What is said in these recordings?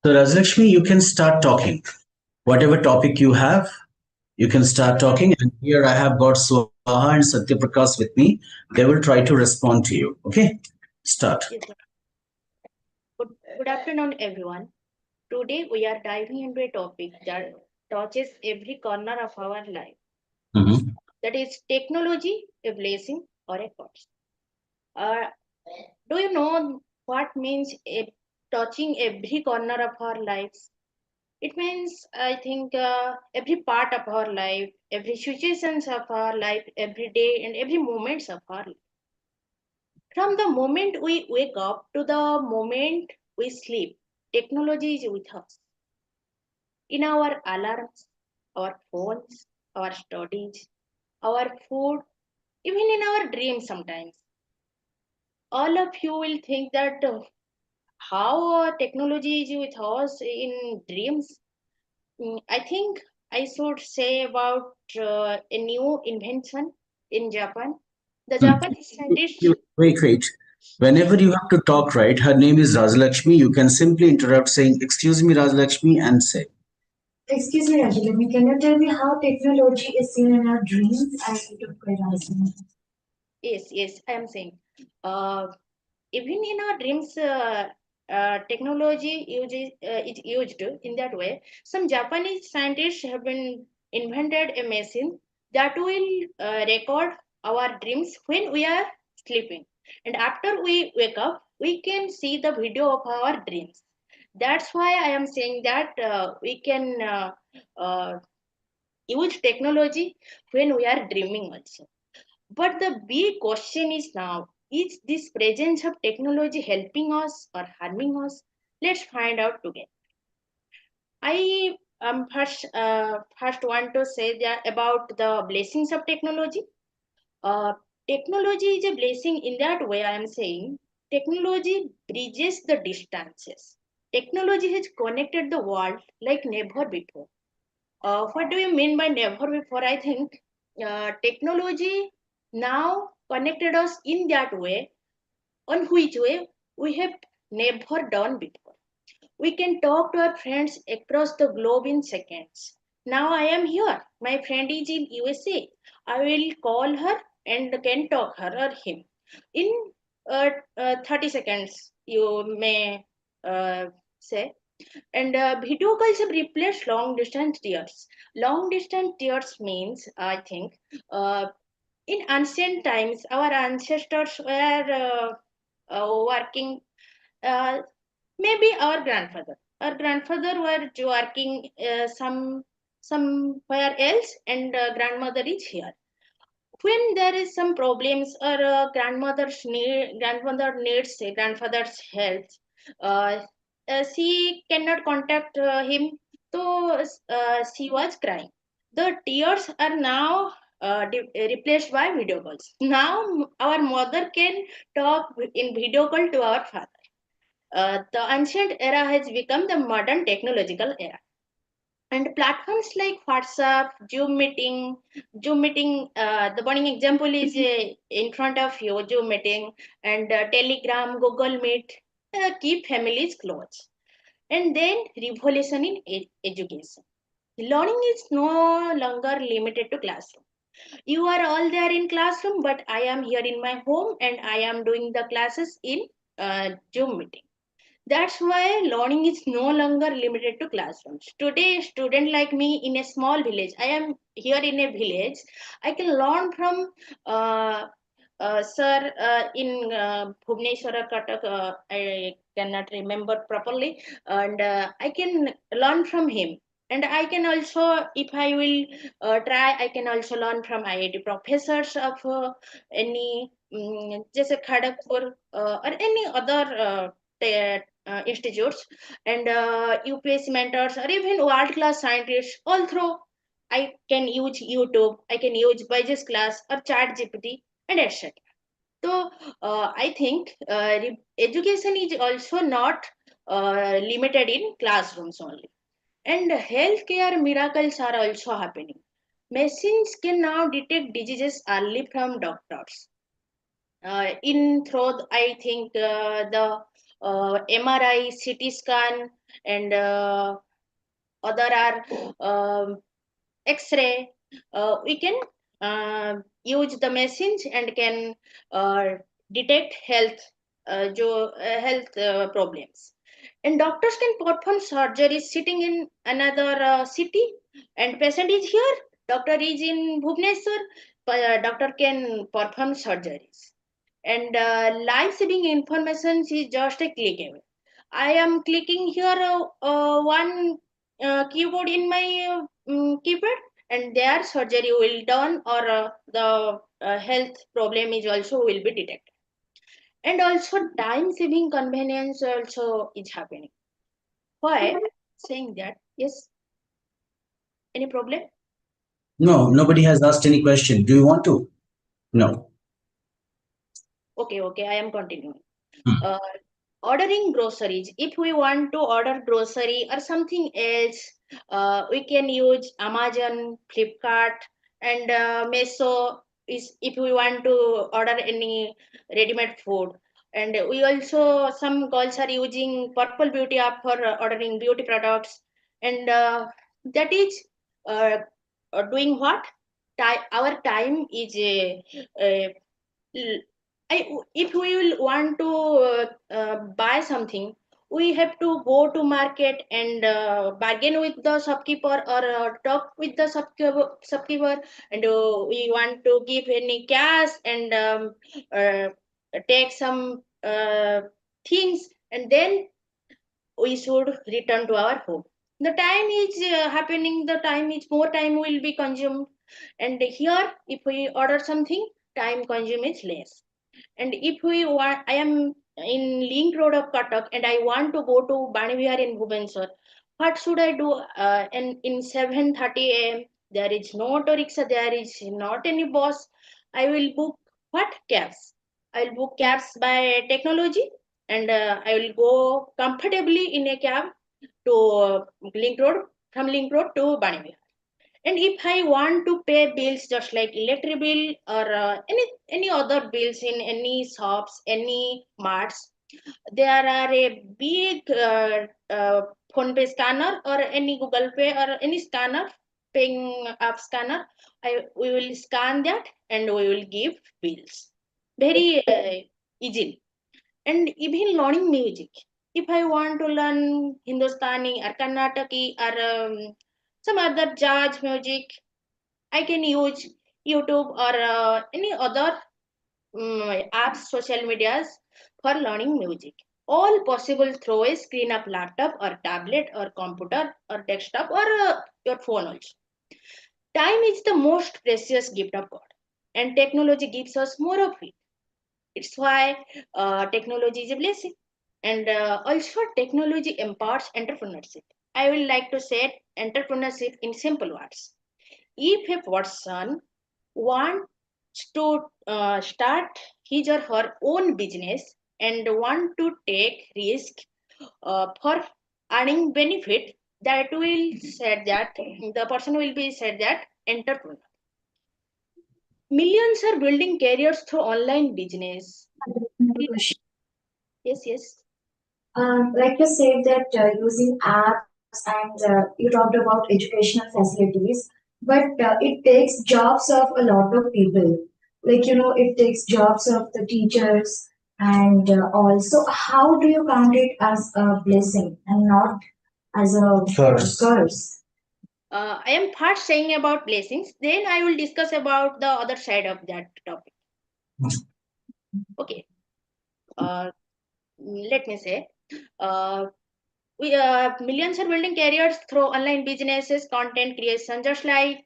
So, Rajlakshmi, you can start talking. Whatever topic you have, you can start Uh, talking. And here I have got Swaha and Satyaprakash with me. They will try to respond to you. Okay? Start. yes, sir. Good afternoon, everyone. Today we are diving into a topic that touches every corner of our life. Mhm. That is technology, a blessing or a curse. Uh, do you know what means touching every corner of our lives? It means, I think, every part of our life, every situations of our life, every day and every moments of our life. From the moment we wake up to the moment we sleep, technology is with us. In our alarms, our phones, our studies, our food, even in our dreams sometimes. All of you will think that how technology is with us in dreams. I think I should say about a new invention in Japan. The Hmm. Japanese scientists. Wait. Whenever you have to talk, right, her name is Rajlakshmi. You can simply interrupt saying, "Excuse me, Rajlakshmi," and say, Excuse me, Rajlakshmi, can you tell me how technology is seen in our dreams? I don't quite understand. Yes, I am saying. Uh, Even in our dreams, technology is used in that way. Some Japanese scientists have been invented a machine that will record our dreams when we are sleeping, and after we wake up we can see the video of our dreams. That's why I am saying that we can use technology when we are dreaming also. But the big question is now, is this presence of technology helping us or harming us? Let's find out together. I first want to say that about the blessings of technology. Uh, Technology is a blessing in that way. I am saying technology bridges the distances. Technology has connected the world like never before. What do you mean by never before? I think technology now connected us in that way, on which way we have never done before. We can talk to our friends across the globe in seconds. Now I am here. My friend is in USA. I will call her and can talk her or him in 30 seconds. You may say, and video calls have replaced long distance tears. Long distance tears means, I think, in ancient times, our ancestors were working, uh, maybe our grandfather. Our grandfather were working somewhere else, and grandmother is here. When there is some problems or grandmother needs a grandfather's help, uh, she cannot contact him, so she was crying. The tears are now replaced by video calls. Now our mother can talk in video call to our father. The ancient era has become the modern technological era, and platforms like WhatsApp, Zoom meeting. The one example is in front of you, Zoom meeting, and Telegram, Google Meet keep families close. And then revolution in education. Learning is no longer limited to classroom. You are all there in classroom, but I am here in my home and I am doing the classes in Zoom meeting. That's why learning is no longer limited to classrooms. Today, a student like me in a small village, I am here in a village, I can learn from sir in Bhubaneswar or Cuttack, I cannot remember properly, and I can learn from him. And I can also, if I will try, I can also learn from IIT professors of any, just a Kharagpur or any other institutes, and UPSC mentors or even world class scientists. All through, I can use YouTube, I can use Byju's class or Chat GPT and etc. So I think education is also not limited in classrooms only, and healthcare miracles are also happening. Machines can now detect diseases early from doctors. In through, I think the MRI, CT scan, and other are X-ray. We can use the machines and can uh, detect health problems. And doctors can perform surgery sitting in another city, and patient is here. Doctor is in Bhubaneswar. Doctor can perform surgeries. And life-saving information is just a click away. I am clicking here one keyboard in my keypad, and their surgery will done, or the health problem is also will be detected. And also time saving convenience also is happening. Why saying that? Yes, any problem? No, nobody has asked any question. Do you want to? No. Okay, I am continuing. Hmm. uh, Ordering groceries, if we want to order grocery or something else, we can use Amazon, Flipkart, and Meso is if we want to order any ready-made food. And we also, some girls are using Purple Beauty app for ordering beauty products. And that is uh, doing what? Our time is l- if we will want to buy something, we have to go to market and bargain with the shopkeeper, or talk with the shopkeeper, and we want to give any cash and uh, take some things, and then we should return to our home. The time is happening, the time is more time will be consumed. And here if we order something, time consume is less. And if we want, I am in Link Road of Katak and I want to go to Banivihar in Bhubaneswar. What should I do? And in 7:30 a.m. there is no auto rickshaw, there is not any bus. I will book what cabs? I will book cabs by technology, and I will go comfortably in a cab to Link Road, from Link Road to Banivihar. And if I want to pay bills just like electric bill or any other bills in any shops, any marts, there are a big phone pay scanner or any Google Pay or any scanner, paying app scanner. We will scan that and we will give bills very easily. And even learning music, if I want to learn Hindustani or Karnataki or some other jazz music, I can use YouTube or any other apps, social medias for learning music. All possible through a screen of laptop or tablet or computer or desktop or your phone also. Time is the most precious gift of God, and technology gives us more of it. It's why technology is a blessing. And also, technology empowers entrepreneurship. I will like to say entrepreneurship in simple words. If a person wants to start his or her own business and want to take risk for earning benefit, that will said that the person will be said that entrepreneur. Millions are building careers through online business. Another question. Yes. Like you said that using apps and you talked about educational facilities, but it takes jobs of a lot of people. Like, it takes jobs of the teachers and also how do you count it as a blessing and not as a curse? I am first saying about blessings, then I will discuss about the other side of that topic. Okay. Uh, Let me say, uh, we millions are building careers through online businesses, content creation, just like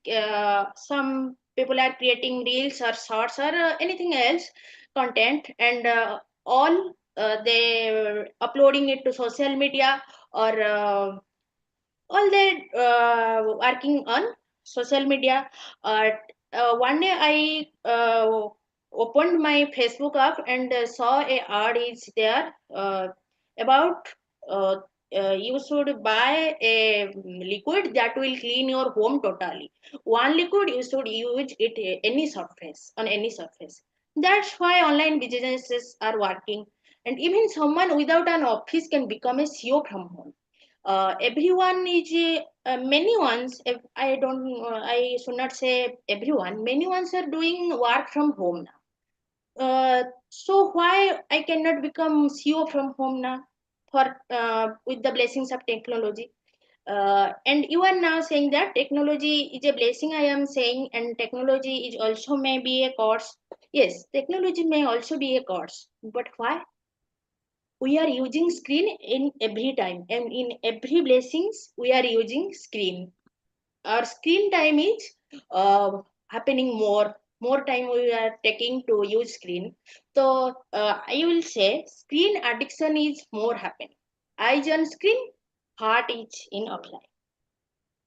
some people are creating reels or shorts or anything else content, and all they uploading it to social media, or all they working on social media. uh, One day I opened my Facebook app and saw a ad is there about uh, you should buy a liquid that will clean your home totally. One liquid you should use it any surface, on any surface. That's why online businesses are working. And even someone without an office can become a CEO from home. Everyone is many ones. If I don't, I should not say everyone. Many ones are doing work from home now. So why I cannot become CEO from home now? For with the blessings of technology. And you are now saying that technology is a blessing. I am saying, and technology is also may be a curse. Yes, technology may also be a curse. But why? We are using screen in every time, and in every blessings we are using screen. Our screen time is happening more time we are taking to use screen. So I will say screen addiction is more happening. Eyes on screen, heart is in offline.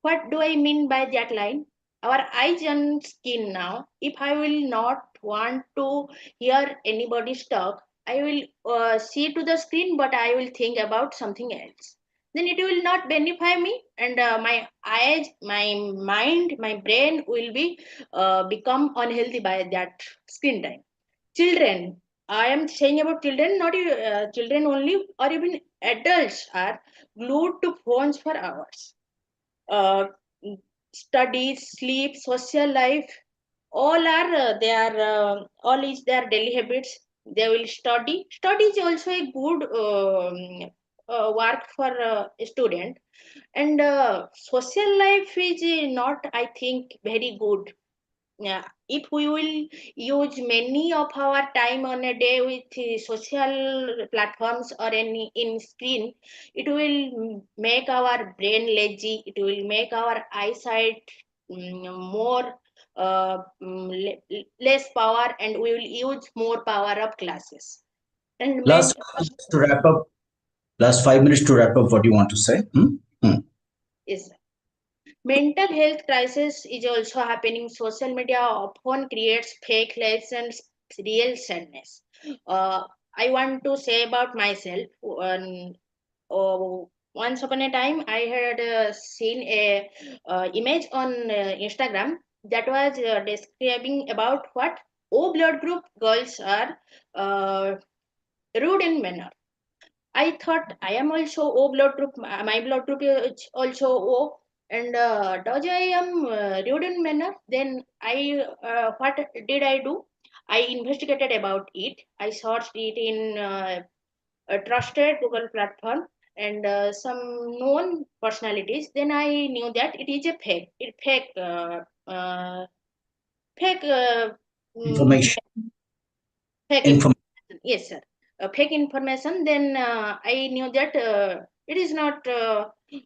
What do I mean by that line? Our eyes and skin now. If I will not want to hear anybody's talk, I will see to the screen, but I will think about something else. Then it will not benefit me, and my eyes, my mind, my brain will be become unhealthy by that screen time. Children, I am saying about children, not children only, or even adults are glued to phones for hours. uh, Studies, sleep, social life, all are their all is their daily habits. They will study. Study is also a good work for a student, and social life is not, I think, very good. Yeah, if we will use many of our time on a day with social platforms or any in screen, it will make our brain lazy. It will make our eyesight more less power, and we will use more power of classes. And Last mental 5 minutes to wrap up. Last 5 minutes to wrap up. What do you want to say? is mental health crisis is also happening. Social media often creates fake lives and real sadness. Uh, I want to say about myself. Once upon a time, I had seen a image on Instagram that was describing about what O blood group girls are rude in manner. I thought I am also O blood group. My blood group is also O. And does I am rude in manner? Then I what did I do? I investigated about it. I searched it in a trusted Google platform and some known personalities. Then I knew that it is a fake. It fake mm, Information. fake Information. information. Yes, sir. Fake information. Then I knew that it is not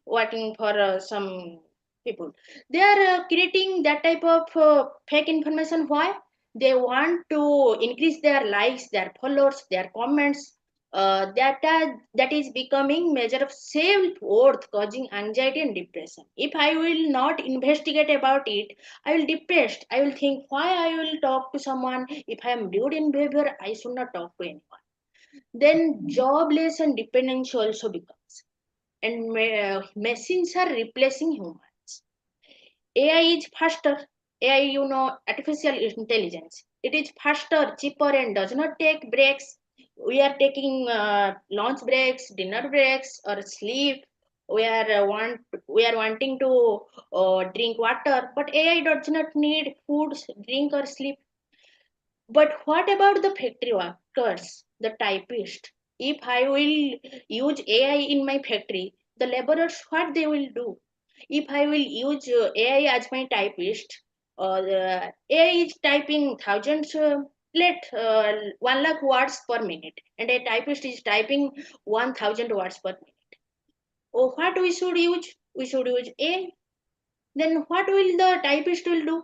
working for some people. They are creating that type of fake information. Why? They want to increase their likes, their followers, their comments. That is becoming measure of self worth, causing anxiety and depression. If I will not investigate about it, I will depressed. I will think why I will talk to someone. If I am rude in behavior, I should not talk to anyone. Then jobless and dependency also becomes. And machines are replacing humans. AI is faster. AI, artificial intelligence. It is faster, cheaper, and does not take breaks. We are taking lunch breaks, dinner breaks, or sleep. We are wanting to drink water, but AI does not need food, drink, or sleep. But what about the factory workers, the typist? If I will use AI in my factory, the laborers, what they will do? If I will use AI as my typist, the AI is typing thousands, let 1 lakh words per minute, and a typist is typing 1,000 words per minute. Oh, what we should use? We should use AI. Then what will the typist will do?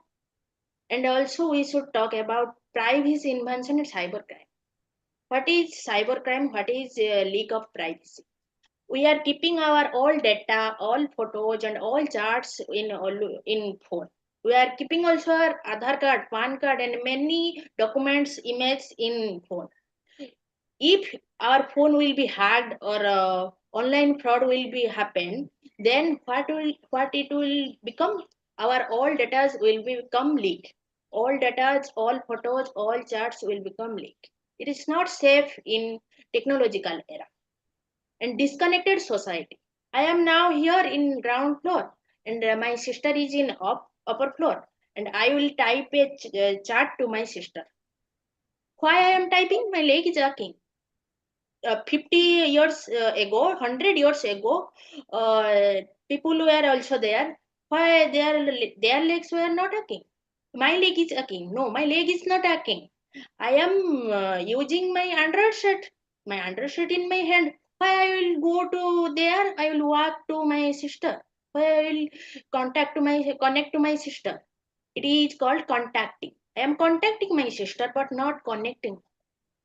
And also we should talk about privacy invention and cybercrime. What is cybercrime? What is leak of privacy? We are keeping our all data, all photos, and all charts in phone. We are keeping also our Aadhaar card, PAN card, and many documents, images in phone. If our phone will be hacked or online fraud will be happen, then what it will become? Our all data will become leaked. All data, all photos, all charts will become leaked. It is not safe in technological era and disconnected society. I am now here in ground floor and my sister is in upper floor and I will type a chat to my sister. Why I am typing? My leg is aching. 50 years ago, 100 years ago, people were also there. Why their legs were not aching? My leg is aching. No, my leg is not aching. I am using my undershirt in my hand. Why I will go to there? I will walk to my sister. Why I will connect to my sister? It is called contacting. I am contacting my sister, but not connecting.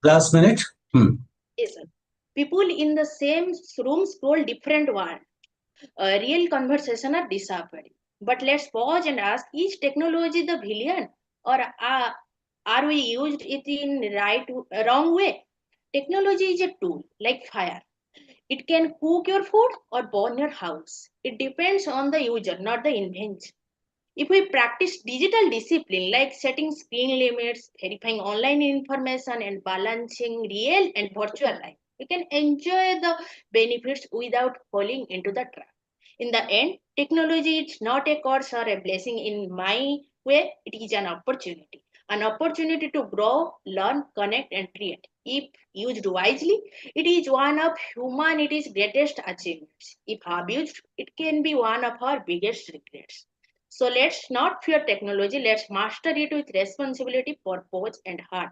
Last minute. Yes, sir. People in the same room scroll different words. Real conversation are disappearing. But let's pause and ask: is technology the villain, or are we used it in wrong way? Technology is a tool like fire. It can cook your food or burn your house. It depends on the user, not the invention. If we practice digital discipline like setting screen limits, verifying online information, and balancing real and virtual life, we can enjoy the benefits without falling into the trap. In the end, technology is not a curse or a blessing in my way, it is an opportunity. An opportunity to grow, learn, connect, and create. If used wisely, it is one of humanity's greatest achievements. If abused, it can be one of our biggest regrets. So let's not fear technology, let's master it with responsibility, purpose, and heart.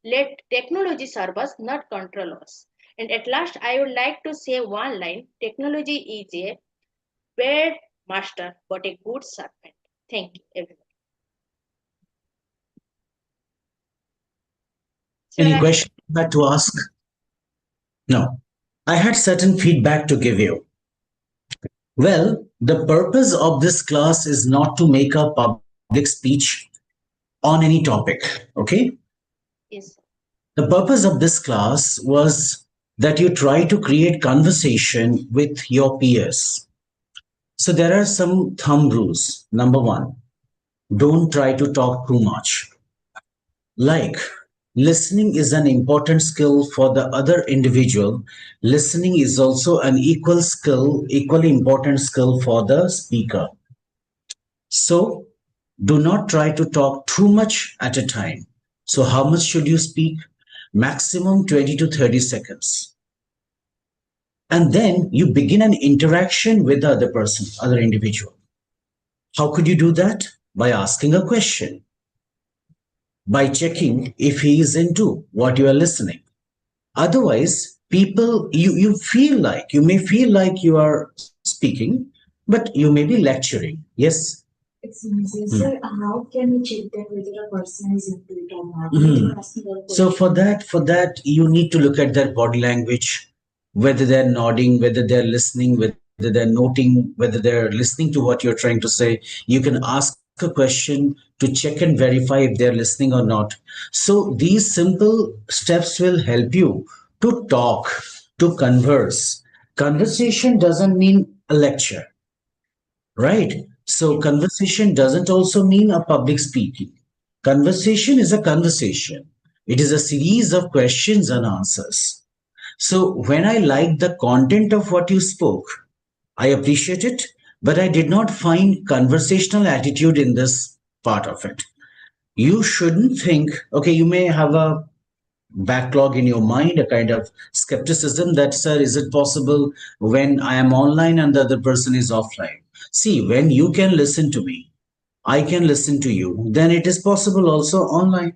Let technology serve us, not control us. And at last, I would like to say one line: technology is a bad master, but a good servant. Thank you, everyone. Sir, Any question you had to ask? No. I had certain feedback to give you. Well, the purpose of this class is not to make a public speech on any topic. Okay? yes, The purpose of this class was that you try to create conversation with your peers. So there are some thumb rules. Number one, don't try to talk too much. Like, listening is an important skill for the other individual. Listening is also an equally important skill for the speaker. So, do not try to talk too much at a time. So, how much should you speak? Maximum 20 to 30 seconds. And then you begin an interaction with the other person, other individual. How could you do that? By asking a question, by checking if he is into what you are listening. Otherwise, people, you may feel like you are speaking, but you may be lecturing. Yes. Excellent. Sir, how can we check that whether a person is into it or not? Mhm. Asking a So question. for that, you need to look at their body language, whether they're nodding, whether they're listening, whether they're noting, whether they're listening to what you're trying to say. You can ask a question to check and verify if they're listening or not. So these simple steps will help you to talk, to converse. Conversation doesn't mean a lecture, right? So yes, conversation doesn't also mean a public speaking. Conversation is a conversation. It is a series of questions and answers. So when I liked the content of what you spoke, I appreciate it, but I did not find conversational attitude in this part of it. You shouldn't think, okay, you may have a backlog in your mind, a kind of skepticism that, sir, is it possible when I am online and the other person is offline? See, when you can listen to me, I can listen to you, then it is possible also online.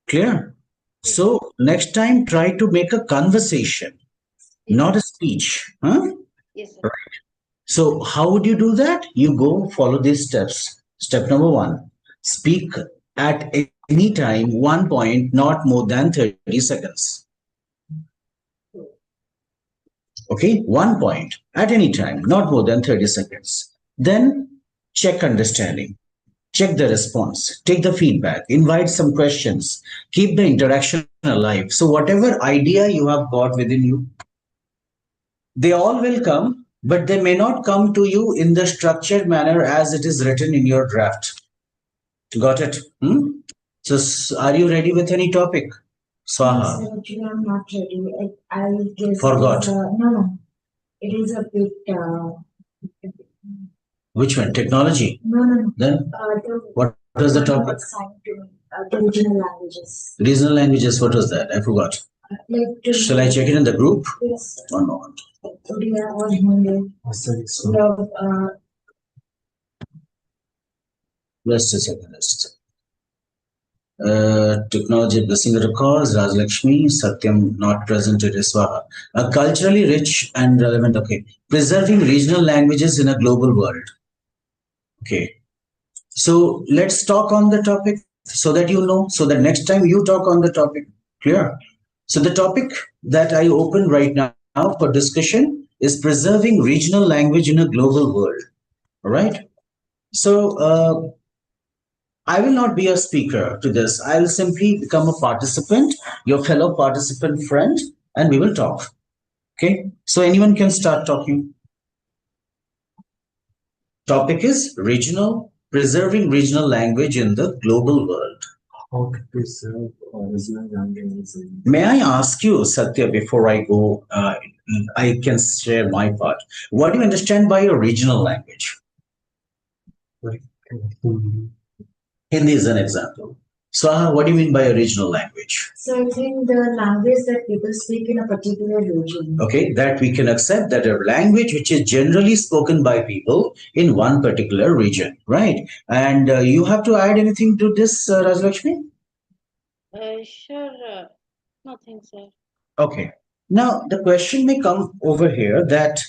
Clear? yes, So next time, try to make a conversation, yes, not a speech. Huh? yes, sir. So how would you do that? You go follow these steps. Step number one, speak at any time, one point, not more than 30 seconds. Okay, one point at any time, not more than 30 seconds. Then check understanding, check the response, take the feedback, invite some questions, keep the interaction alive. So, whatever idea you have got within you, they all will come, but they may not come to you in the structured manner as it is written in your draft. Got it? Hmm? So, are you ready with any topic? Swaha. Sir, actually, I'm not ready. I guess Forgot. no. It is a bit. Which one? Technology? No. Then what was the one topic? more assigned to me. The regional languages. Regional languages. What was that? I forgot. Shall I check it in the group? Yes. One moment. Odia or Hindi. Love, Just a second. Technology blessing the cause, Rajlakshmi, Satyam not present at Iswaha. A culturally rich and relevant, okay. Preserving regional languages in a global world. Okay. So let's talk on the topic so that you know, so that next time you talk on the topic. Clear? So the topic that I open right now for discussion is preserving regional language in a global world. All right. So I will not be a speaker to this. I'll simply become a participant, your fellow participant friend, and we will talk. Okay. So anyone can start talking. Topic is preserving regional language in the global world. How to preserve original languages? May I ask you, Satya, before I go, I can share my part. What do you understand by a regional language? Hindi is an example. Swaha, what do you mean by a regional language? So I think the language that people speak in a particular region. Okay, that we can accept that a language which is generally spoken by people in one particular region, right? And you have to add anything to this, Rajlakshmi? Sure, nothing, sir. Okay. Now, the question may come over here that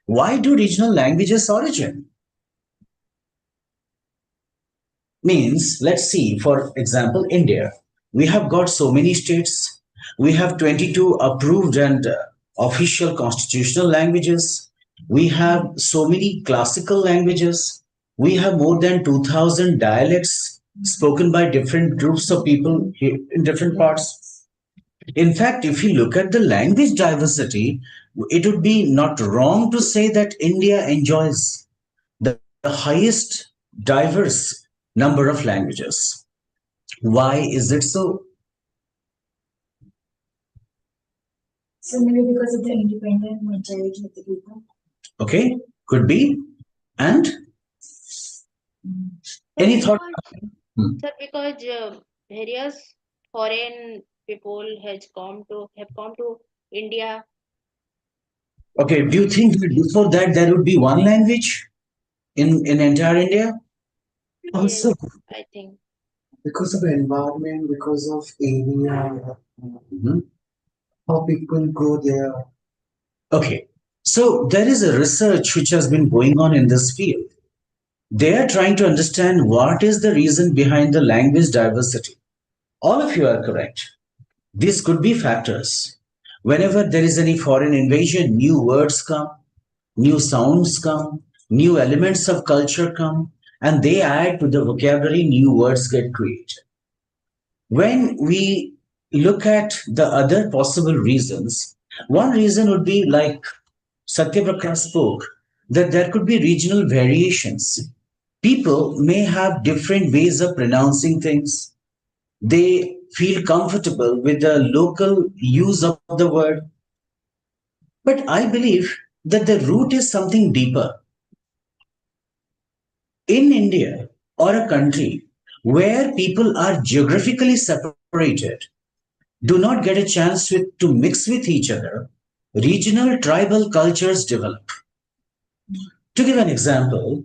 why do regional languages origin? Means, let's see, for example, India. We have got so many states. We have 22 approved and official constitutional languages. We have so many classical languages. We have more than 2000 dialects spoken by different groups of people in different parts. In fact, if you look at the language diversity, it would be not wrong to say that India enjoys the highest diverse number of languages. Why is it so? So maybe because of the independent majority of the people. Okay, could be. And any thought? Sir, because various foreign people have come to India. Okay, do you think that before that there would be one language in entire India? Yes, Also, I think. because of environment, because of area, how people go there. Okay, so there is a research which has been going on in this field. They are trying to understand what is the reason behind the language diversity. All of you are correct. These could be factors. Whenever there is any foreign invasion, new words come, new sounds come, new elements of culture come, and they add to the vocabulary, new words get created. When we look at the other possible reasons, one reason would be like Satyaprakash spoke, that there could be regional variations. People may have different ways of pronouncing things. They feel comfortable with the local use of the word. But I believe that the root is something deeper. In India or a country where people are geographically separated, do not get a chance to mix with each other, regional tribal cultures develop. To give an example,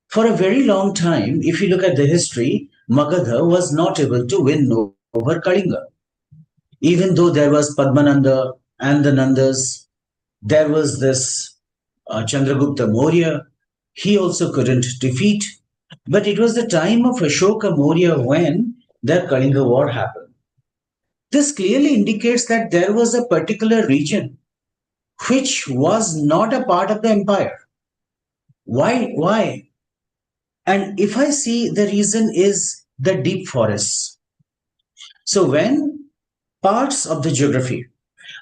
for a very long time, if you look at the history, Magadha was not able to win over Kalinga. Even though there was Padmananda and the Nandas, there was this Chandragupta Maurya. He also couldn't defeat. But it was the time of Ashoka Maurya when the Kalinga War happened. This clearly indicates that there was a particular region which was not a part of the empire. Why? Why? And if I see the reason is the deep forests. So when parts of the geography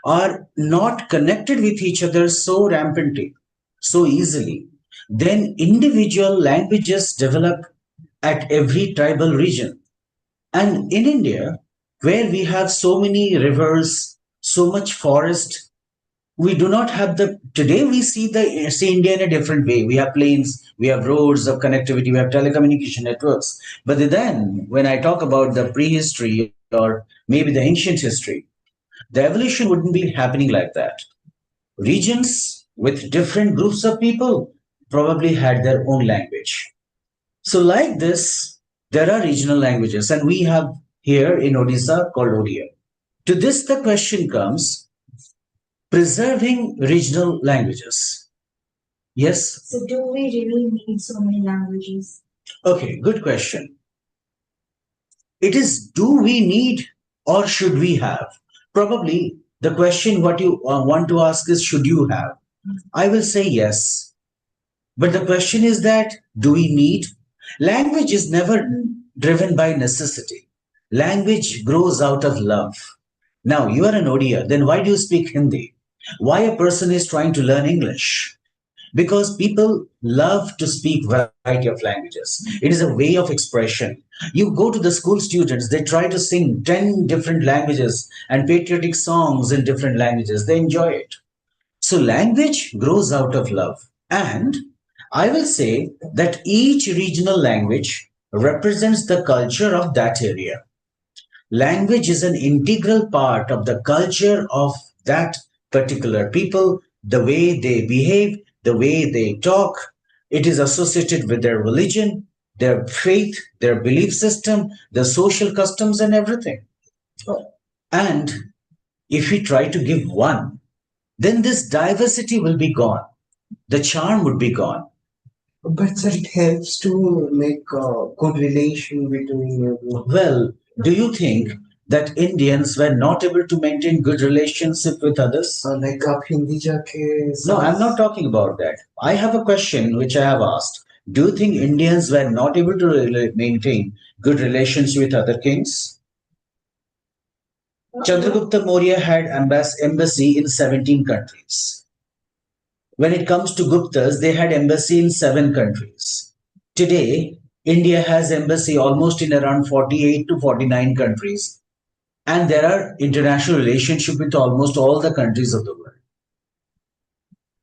are not connected with each other so rampantly, so easily, then individual languages develop at every tribal region. And in India, where we have so many rivers, so much forest. We do not have the today we see India in a different way. We have plains, we have roads of connectivity, we have telecommunication networks. But then when I talk about the prehistory or maybe the ancient history, the evolution wouldn't be happening like that. Regions with different groups of people probably had their own language. So, like this, there are regional languages, and we have here in Odisha called Odia. To this, the question comes preserving regional languages. Yes? So do we really need so many languages? Okay, good question. It is do we need or should we have? Probably the question what you want to ask is should you have? I will say yes. But the question is that do we need? Language is never driven by necessity. Language grows out of love. Now, you are an Odia, then why do you speak Hindi? Why a person is trying to learn English? Because people love to speak variety of languages. It is a way of expression. You go to the school students, they try to sing 10 different languages and patriotic songs in different languages. They enjoy it. So language grows out of love. And I will say that each regional language represents the culture of that area. Language is an integral part of the culture of that particular people, the way they behave, the way they talk. It is associated with their religion, their faith, their belief system, their social customs, and everything. And if we try to give one, then this diversity will be gone. The charm would be gone. But sir, it helps to make a good relation between Well, do you think that Indians were not able to maintain good relationship with others? like आप हिंदी जाके No, I'm not talking about that. I have a question which I have asked. Do you think Indians were not able to maintain good relations with other kings? Chandragupta Maurya had embassy in 17 countries. When it comes to Guptas, they had embassy in 7 countries. Today, India has embassy almost in around 48 to 49 countries. And there are international relationship with almost all the countries of the world.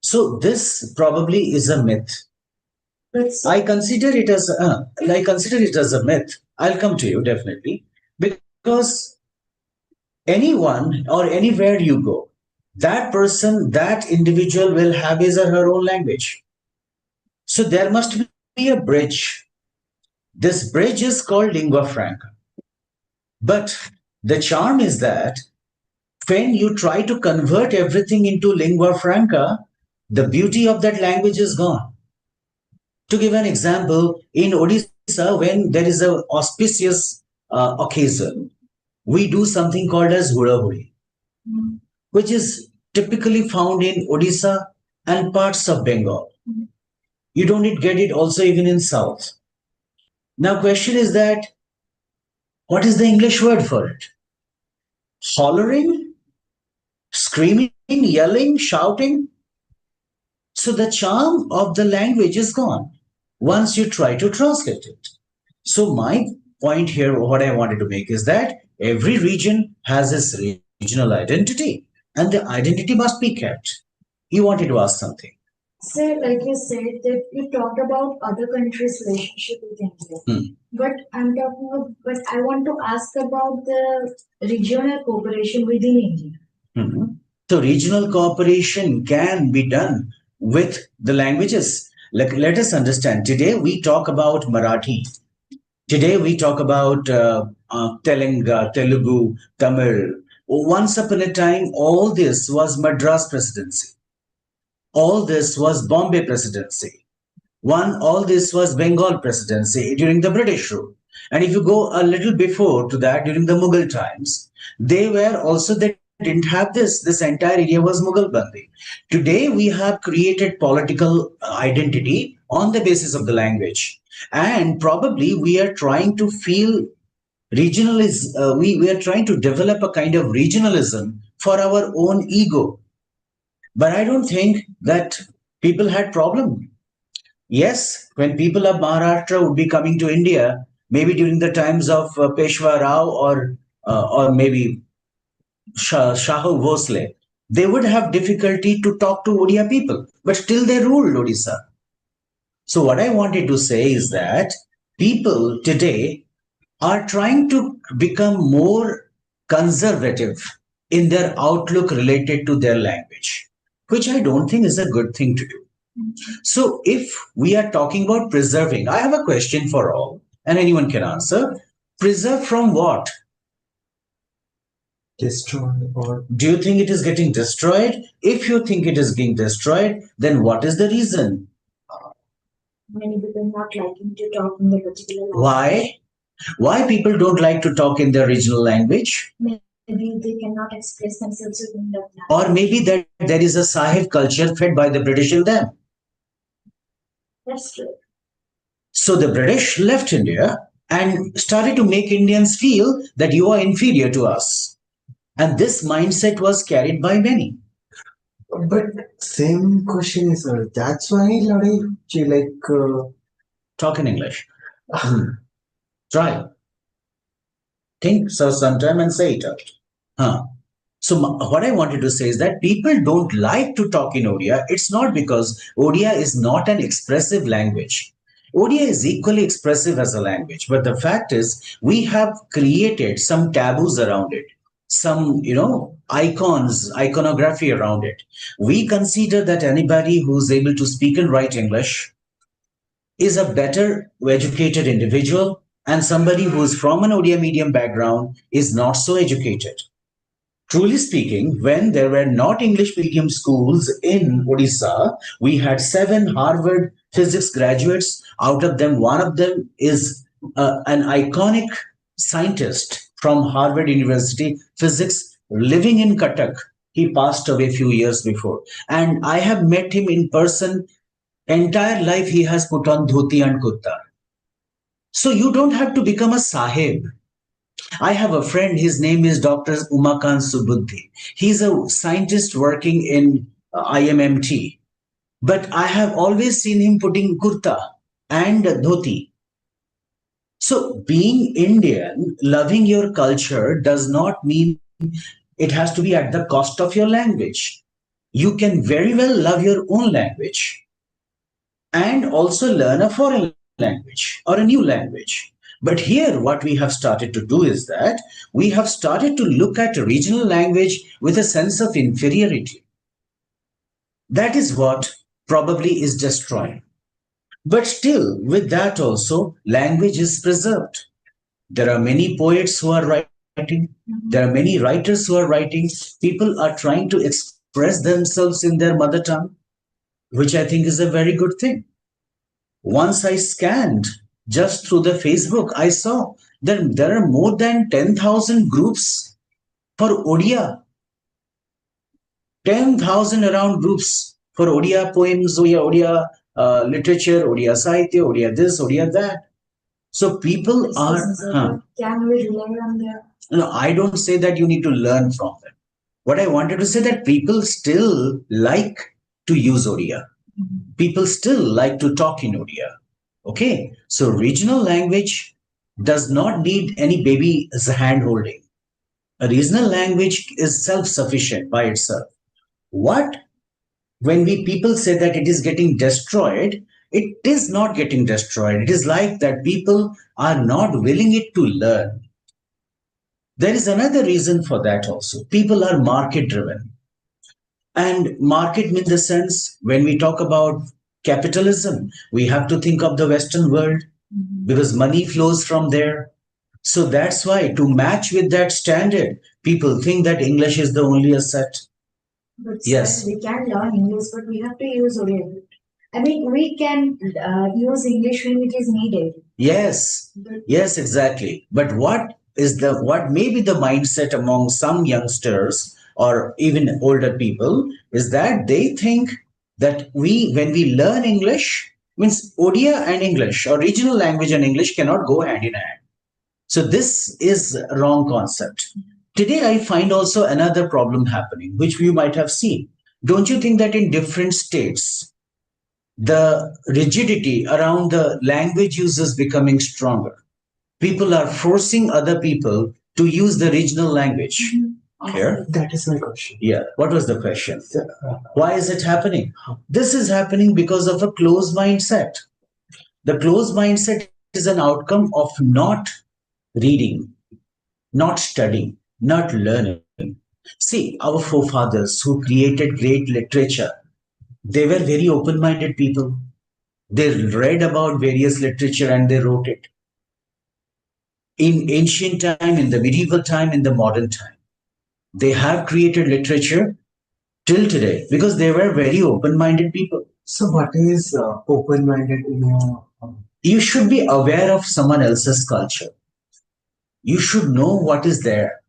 So this probably is a myth. I consider it as a myth. I'll come to you definitely because anyone or anywhere you go, that person, that individual will have his or her own language. So there must be a bridge. This bridge is called lingua franca. But the charm is that when you try to convert everything into lingua franca, the beauty of that language is gone. To give an example, in Odisha, when there is an auspicious occasion, we do something called as hura huri, which is typically found in Odisha and parts of Bengal. You don't get it also even in South. Now, question is that what is the English word for it? Hollering, screaming, yelling, shouting. So the charm of the language is gone once you try to translate it. So my point here, what I wanted to make is that every region has its regional identity and the identity must be kept. You wanted to ask something. Sir, like you said, that you talked about other countries' relationship with India. But but I want to ask about the regional cooperation within India. So regional cooperation can be done with the languages. Let us understand. Today we talk about Marathi. Today we talk about Telugu, Tamil. Once upon a time, all this was Madras presidency. All this was Bombay presidency. All this was Bengal presidency during the British rule. And if you go a little before to that, during the Mughal times, they didn't have this. This entire area was Mughal Bandi. Today, we have created political identity on the basis of the language. And probably we are trying to feel regionalism. We are trying to develop a kind of regionalism for our own ego. But I don't think that people had problem. Yes, when people of Maharashtra would be coming to India, maybe during the times of Peshwa Rao or or maybe Shahu Bhosle, they would have difficulty to talk to Odia people, but still they ruled Odisha. So what I wanted to say is that people today are trying to become more conservative in their outlook related to their language, which I don't think is a good thing to do. So if we are talking about preserving, I have a question for all, and anyone can answer. Preserve from what? Destroy or Do you think it is getting destroyed? If you think it is being destroyed, then what is the reason? Many people not liking to talk in the particular language. Why? Why people don't like to talk in their regional language? Maybe they cannot express themselves within that language. Or maybe that there is a Sahib culture fed by the British in them. That's true. So the British left India and started to make Indians feel that you are inferior to us. And this mindset was carried by many. but same question is that's why Ladi Talk in English. Try. Think so sometime and say it out. Huh. So what I wanted to say is that people don't like to talk in Odia. It's not because Odia is not an expressive language. Odia is equally expressive as a language, but the fact is we have created some taboos around it, some icons, iconography around it. We consider that anybody who's able to speak and write English is a better educated individual, and somebody who's from an Odia medium background is not so educated. Truly speaking, when there were not English medium schools in Odisha, we had 7 Harvard physics graduates. Out of them, one of them is an iconic scientist from Harvard University, physics, living in Cuttack. He passed away a few years before. And I have met him in person. Entire life he has put on dhoti and kurta. So you don't have to become a sahib. I have a friend, his name is Dr. Umakant Subuddhi. He's a scientist working in IMMT. But I have always seen him putting kurta and dhoti. So being Indian, loving your culture does not mean it has to be at the cost of your language. You can very well love your own language and also learn a foreign language or a new language. But here, what we have started to do is that we have started to look at a regional language with a sense of inferiority. That is what probably is destroying. But still, with that also, language is preserved. There are many poets who are writing. There are many writers who are writing. People are trying to express themselves in their mother tongue, which I think is a very good thing. Once I scanned just through the Facebook, I saw that there are more than 10,000 groups for Odia. 10,000 around groups for Odia poems, Odia literature, Odia Sahitya, Odia this, Odia that. So people are. Can we rely on them? No, I don't say that you need to learn from them. What I wanted to say that people still like to use Odia. People still like to talk in Odia. Okay, so regional language does not need any baby's hand holding. A regional language is self-sufficient by itself. What? When we people say that it is getting destroyed, it is not getting destroyed. It is like that people are not willing it to learn. There is another reason for that also. People are market driven. And market means the sense when we talk about capitalism, we have to think of the Western world because money flows from there. So that's why to match with that standard, people think that English is the only asset. But Yes. sir, we can learn English, but we have to use Odia. I mean, we can use English when it is needed. Yes, yes, exactly. But what may be the mindset among some youngsters or even older people is that they think that when we learn English, means Odia and English or regional language and English cannot go hand in hand. So this is a wrong concept. Today I find also another problem happening, which you might have seen. Don't you think that in different states, the rigidity around the language use is becoming stronger? People are forcing other people to use the regional language? Here? That is my question. Yeah. What was the question? Uh, Why is it happening? This is happening because of a closed mindset. The closed mindset is an outcome of not reading, not studying, not learning. See, our forefathers who created great literature, they were very open minded people. They read about various literature and they wrote it in ancient time, in the medieval time, in the modern time. They have created literature till today because they were very open minded people. so, what is open-minded in your? You should be aware of someone else's culture. You should know what is there.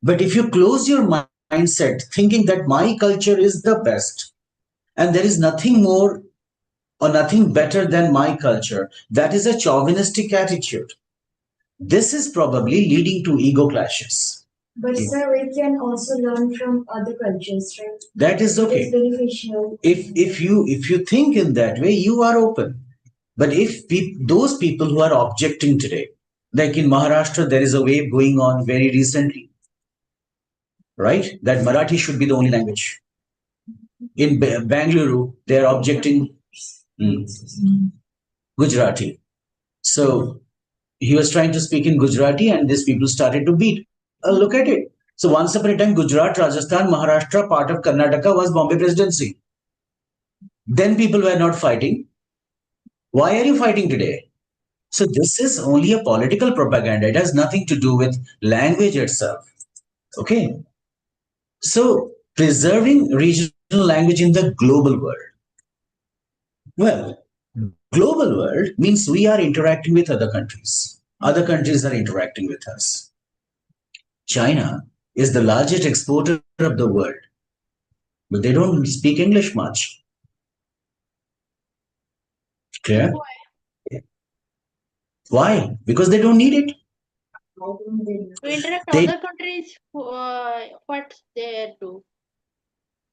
But if you close your mindset thinking that my culture is the best and there is nothing more or nothing better than my culture, that is a chauvinistic attitude. This is probably leading to ego clashes. But sir, we can also learn from other cultures, right? That is It is okay. beneficial. If you think in that way, you are open. But if those people who are objecting today, like in Maharashtra, there is a wave going on very recently, right? That Marathi should be the only language. In Bangalore, they are objecting Gujarati. So he was trying to speak in Gujarati, and these people started to beat. Look at it. So once upon a time, Gujarat, Rajasthan, Maharashtra, part of Karnataka was Bombay Presidency. Then people were not fighting. Why are you fighting today? So this is only a political propaganda. It has nothing to do with language itself. Okay. So preserving regional language in the global world. Well, global world means we are interacting with other countries. Other countries are interacting with us. China is the largest exporter of the world, but they don't speak English much. Clear? Why? Because they don't need it. To interact They other countries, what they do?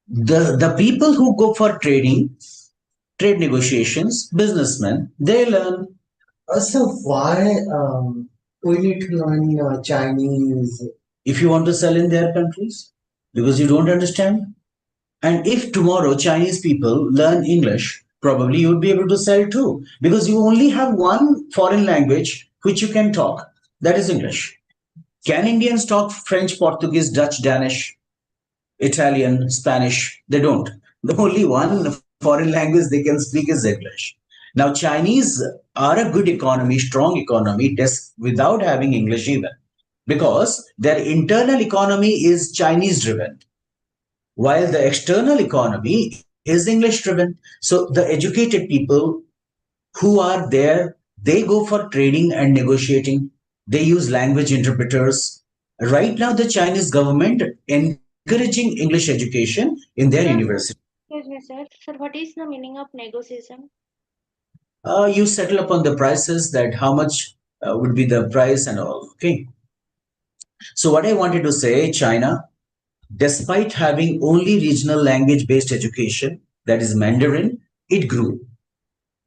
the people who go for trading, trade negotiations, businessmen, they learn. So, why we need to learn Chinese? If you want to sell in their countries, because you don't understand. And if tomorrow Chinese people learn English, probably you would be able to sell too, because you only have one foreign language which you can talk. That is English. Can Indians talk French, Portuguese, Dutch, Danish, Italian, Spanish? They don't. The only one foreign language they can speak is English. Now, Chinese are a good economy, strong economy, without having English even, because their internal economy is Chinese driven, while the external economy is English driven. So the educated people who are there, they go for trading and negotiating. They use language interpreters. Right now, the Chinese government encouraging English education in their Sir, university. excuse me, sir. Sir, what is the meaning of negotiation? You settle upon the prices, that how much would be the price and all. Okay. So what I wanted to say, China, despite having only regional language based education, that is Mandarin, it grew.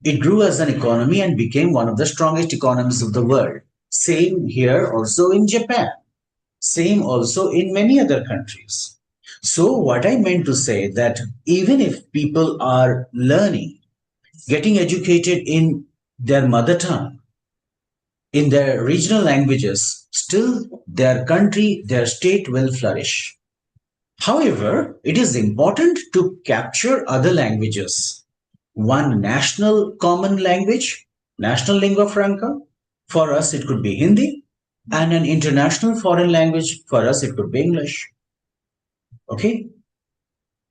It grew as an economy and became one of the strongest economies of the world. Same here also in Japan. Same also in many other countries. So what I meant to say that even if people are learning, getting educated in their mother tongue, in their regional languages, still their country, their state will flourish. However, it is important to capture other languages. One national common language, national lingua franca. For us, it could be Hindi, and an international foreign language. For us, it could be English. Okay.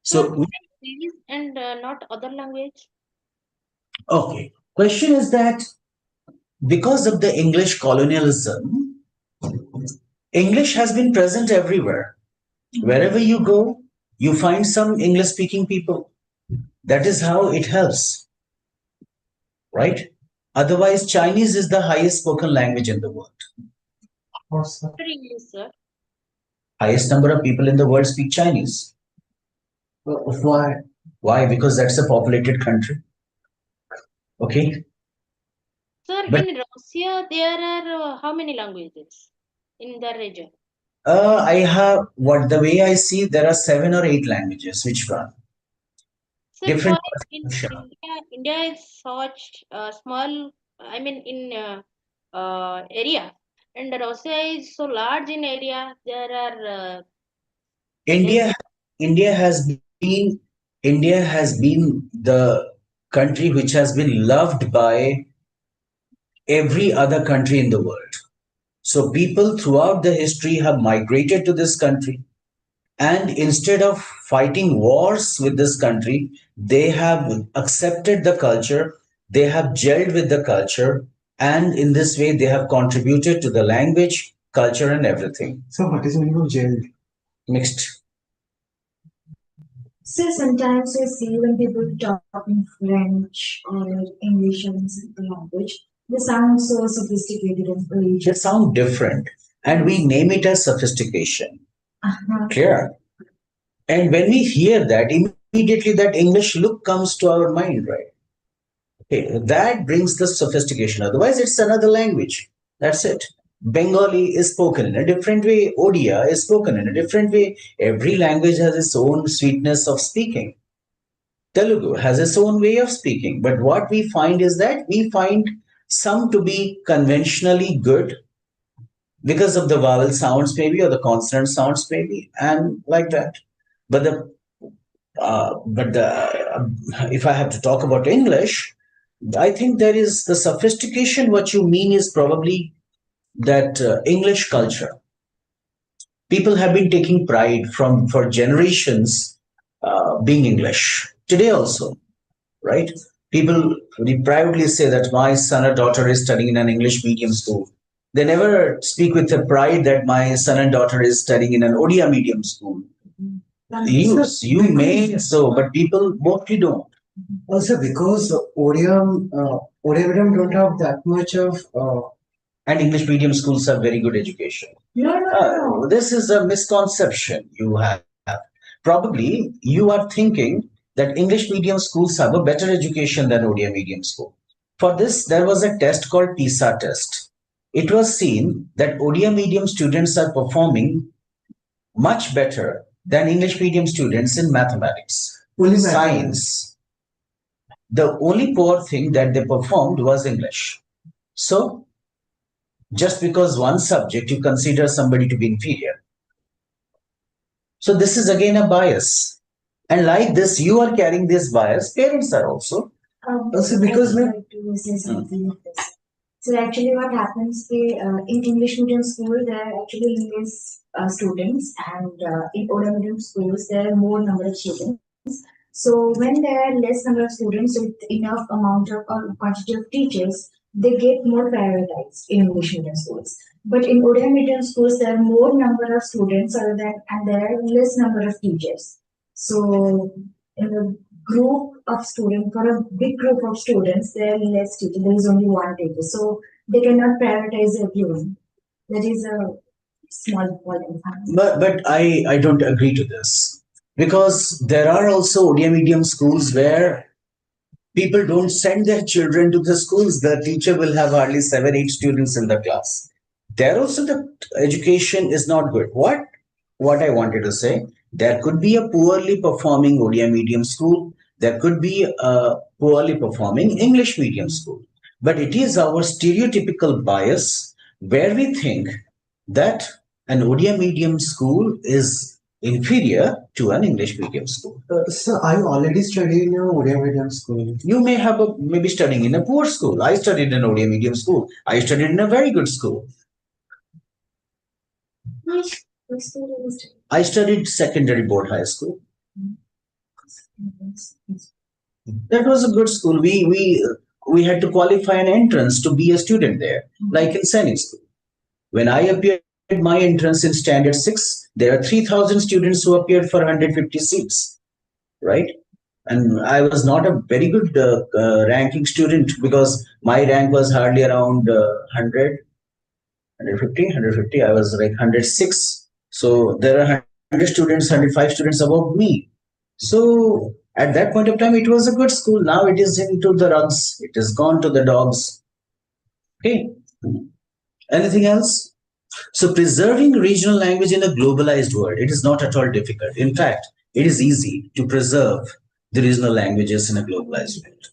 Sir, So, why English and not other language? okay. Question is that because of the English colonialism, English has been present everywhere. Wherever you go, you find some English speaking people. That is how it helps, right? Otherwise, Chinese is the highest spoken language in the world. Awesome. Sir, English, sir. Highest number of people in the world speak Chinese. Why? Why? Because that's a populated country. Okay. Sir, But in Russia, there are how many languages? in the region? I have what the way I see there are 7 or 8 languages. Which one? Sir, for Different. in India, India is such a small, I mean, in area, and Russia is so large in area. There are India, language. India has been India has been the country which has been loved by every other country in the world. So people throughout the history have migrated to this country. And instead of fighting wars with this country, they have accepted the culture, they have gelled with the culture, and in this way, they have contributed to the language, culture, and everything. So what is the meaning of jail? Mixed. So sometimes we see when people talk in French or English or in simple language, they sound so sophisticated and They religious. sound different, and we name it as sophistication. Uh-huh. Clear? And when we hear that, immediately that English look comes to our mind, right? Okay, that brings the sophistication. Otherwise, it's another language. That's it. Bengali is spoken in a different way. Odia is spoken in a different way. Every language has its own sweetness of speaking. Telugu has its own way of speaking. But what we find is that we find some to be conventionally good because of the vowel sounds, maybe, or the consonant sounds, maybe, and like that. But if I have to talk about English, I think there is the sophistication. What you mean is probably that English culture. People have been taking pride from for generations being English. Today also, right? People proudly say that my son or daughter is studying in an English medium school. They never speak with the pride that my son and daughter is studying in an Odia medium school. You may so, but people mostly don't. Also because Odia medium don't have that much of And English medium schools have very good education. No. This is a misconception you have. Probably you are thinking that English medium schools have a better education than Odia medium school. For this, there was a test called PISA test. It was seen that Odia medium students are performing much better than English medium students in mathematics, Only science. The only poor thing that they performed was English. So, just because one subject you consider somebody to be inferior. So, this is again a bias. And like this, you are carrying this bias, parents are also. Also because I would like to say something of this. So actually, what happens in English medium school, there are actually less students, and in Oda medium schools, there are more number of students. So when there are less number of students with enough amount of or quantity of teachers, they get more prioritized in English medium schools. But in Oda medium schools, there are more number of students, other than and there are less number of teachers. So in a group of students, for a big group of students, there are less teachers. There is only one teacher, so they cannot prioritize everyone. That is a small point. But I don't agree to this because there are also Odia medium schools where people don't send their children to the schools. The teacher will have hardly 7, 8 students in the class. There also the education is not good. What I wanted to say, there could be a poorly performing Odia medium school. There could be a poorly performing English medium school. But it is our stereotypical bias where we think that an Odia medium school is inferior to an English medium school. so I already studied in a Odia medium school. You may have maybe studying in a poor school. I studied in Odia medium school. I studied in a very good school. I studied secondary board high school. That was a good school. We had to qualify an entrance to be a student there, like in Sainik school. When I appeared my entrance in standard 6, there are 3,000 students who appeared for 150 seats, right? And I was not a very good ranking student because my rank was hardly around 100, 150. I was like 106. So there are 100 students, 105 students above me. So at that point of time, it was a good school. Now it is into the rugs. It is gone to the dogs. Okay. Anything else? So preserving regional language in a globalized world, it is not at all difficult. In fact, it is easy to preserve the regional languages in a globalized world.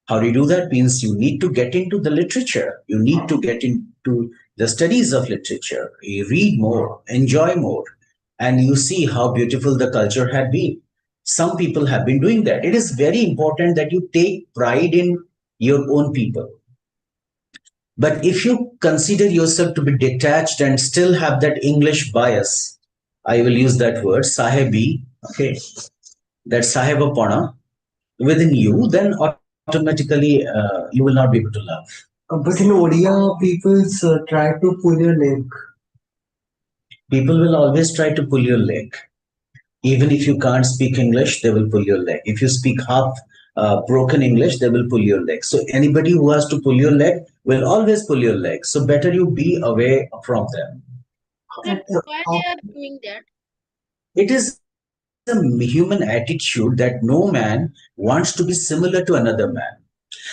How do you do that? Means you need to get into the literature. You need to get into the studies of literature. You read more, enjoy more, and you see how beautiful the culture had been. Some people have been doing that. It is very important that you take pride in your own people. But if you consider yourself to be detached and still have that English bias, I will use that word, sahebi, okay, that sahebapana within you, then automatically you will not be able to love. But in Odia, people try to pull your leg. People will always try to pull your leg. Even if you can't speak English, they will pull your leg. If you speak half broken English, they will pull your leg. So anybody who has to pull your leg will always pull your leg. So better you be away from them. Then So why how they are doing that? It is a human attitude that no man wants to be similar to another man.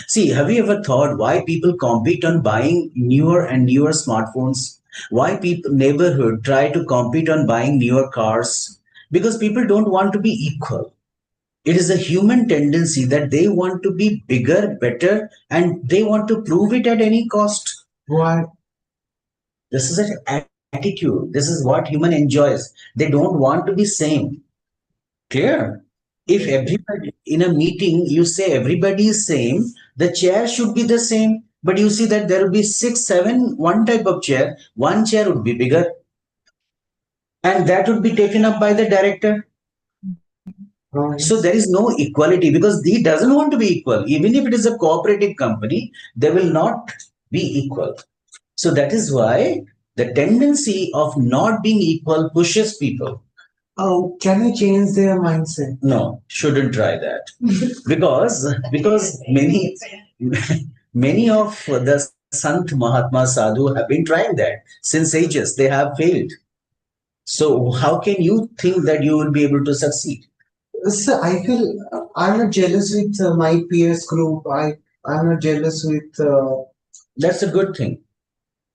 See, have you ever thought why people compete on buying newer and newer smartphones? Why people neighborhood try to compete on buying newer cars? Because people don't want to be equal. It is a human tendency that they want to be bigger, better, and they want to prove it at any cost. why? This is an attitude. This is what human enjoys. They don't want to be same. Clear? If everybody in a meeting you say everybody is same, the chair should be the same. But you see that there will be six, seven, one type of chair. One chair would be bigger, and that would be taken up by the director. So there is no equality because he doesn't want to be equal. Even if it is a cooperative company, they will not be equal. So that is why the tendency of not being equal pushes people. Oh, can you change their mindset? No, shouldn't try that because many of the Sant Mahatma Sadhu have been trying that since ages. They have failed. So how can you think that you will be able to succeed? So I feel I'm not jealous with my peers group. I'm not jealous with. That's a good thing.